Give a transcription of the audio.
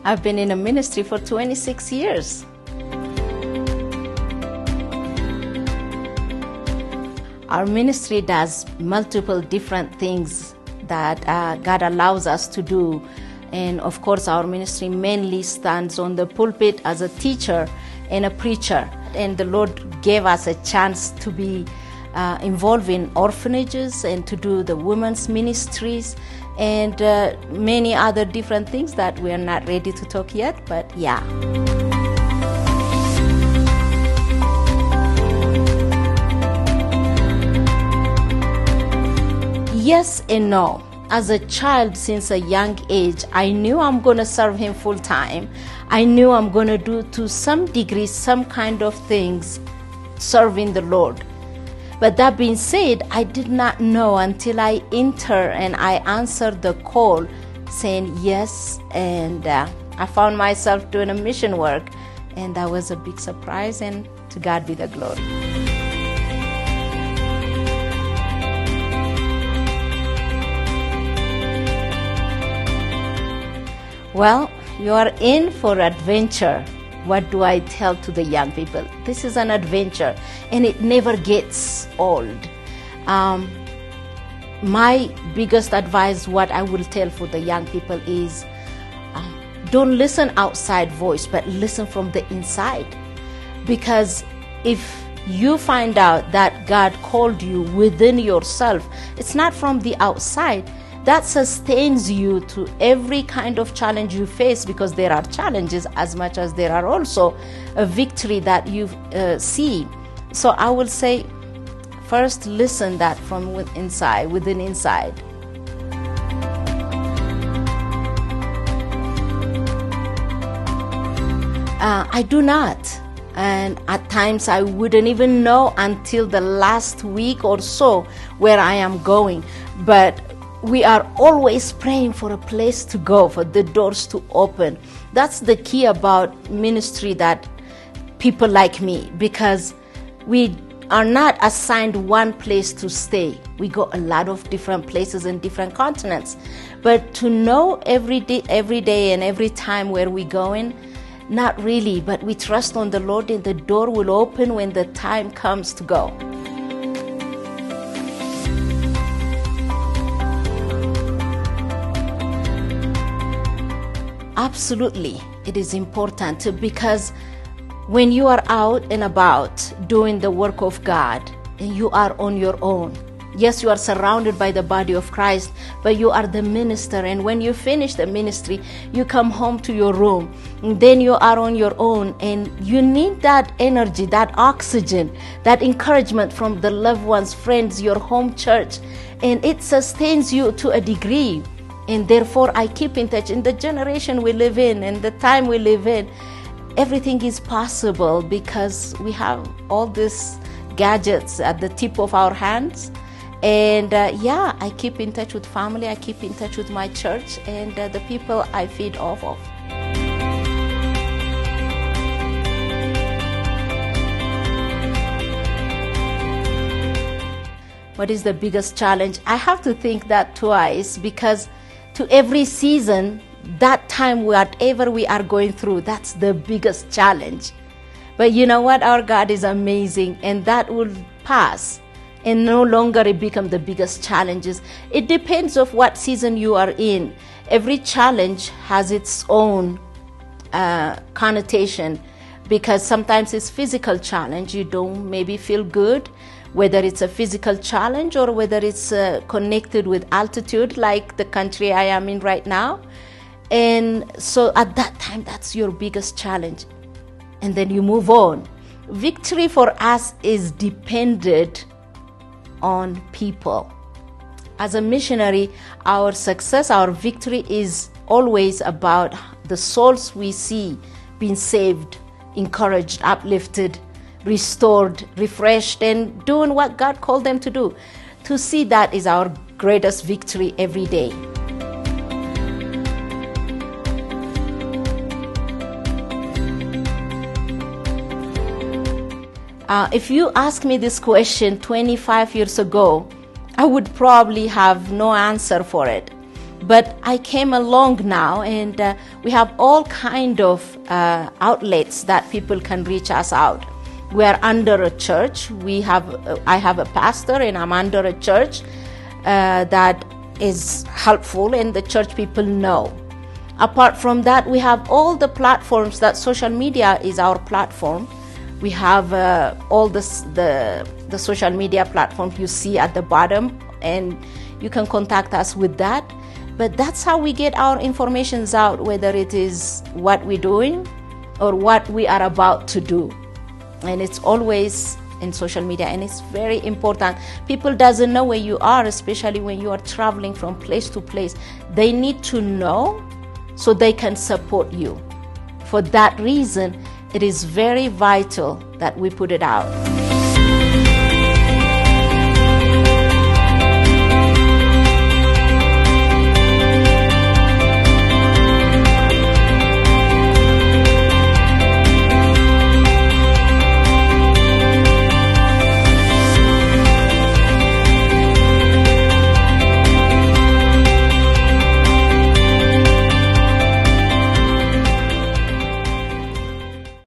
I've been in a ministry for 26 years. Our ministry does multiple different things that God allows us to do. And of course, our ministry mainly stands on the pulpit as a teacher and a preacher. And the Lord gave us a chance to be involved in orphanages and to do the women's ministries and many other different things that we are not ready to talk yet, but yeah. Yes and no. As a child, since a young age, I knew I'm going to serve Him full time. I knew I'm going to do to some degree some kind of things serving the Lord. But that being said, I did not know until I entered and I answered the call saying yes, and I found myself doing a mission work, and that was a big surprise, and to God be the glory. Well, you are in for adventure. What do I tell to the young people? This is an adventure, and it never gets old. My biggest advice, what I will tell for the young people is, don't listen outside voice, but listen from the inside. Because if you find out that God called you within yourself, it's not from the outside. That sustains you to every kind of challenge you face, because there are challenges as much as there are also a victory that you see. So I will say, first listen that from within inside. I do not. And at times I wouldn't even know until the last week or so where I am going. But we are always praying for a place to go, for the doors to open. That's the key about ministry, that people like me, because we are not assigned one place to stay. We go a lot of different places in different continents. But to know every day and every time where we're going, not really, but we trust on the Lord, and the door will open when the time comes to go. Absolutely, it is important, because when you are out and about doing the work of God and you are on your own, yes, you are surrounded by the body of Christ, but you are the minister, and when you finish the ministry, you come home to your room, and then you are on your own, and you need that energy, that oxygen, that encouragement from the loved ones, friends, your home church, and it sustains you to a degree. And therefore, I keep in touch. In the generation we live in and the time we live in, everything is possible because we have all these gadgets at the tip of our hands. And I keep in touch with family, I keep in touch with my church and the people I feed off of. What is the biggest challenge? I have to think that twice, because to every season, that time, whatever we are going through, that's the biggest challenge. But you know what? Our God is amazing, and that will pass and no longer it become the biggest challenges. It depends of what season you are in. Every challenge has its own connotation, because sometimes it's physical challenge. You don't maybe feel good, whether it's a physical challenge or whether it's connected with altitude, like the country I am in right now. And so at that time, that's your biggest challenge. And then you move on. Victory for us is dependent on people. As a missionary, our success, our victory is always about the souls we see being saved, encouraged, uplifted, restored, refreshed, and doing what God called them to do. To see that is our greatest victory every day. If you ask me this question 25 years ago, I would probably have no answer for it. But I came along now, and we have all kind of outlets that people can reach us out. We are under a church. I have a pastor, and I'm under a church that is helpful, and the church people know. Apart from that, we have all the platforms that social media is our platform. We have all the social media platforms you see at the bottom, and you can contact us with that. But that's how we get our informations out, whether it is what we're doing or what we are about to do. And it's always in social media, and it's very important. People doesn't know where you are, especially when you are traveling from place to place. They need to know so they can support you. For that reason, it is very vital that we put it out.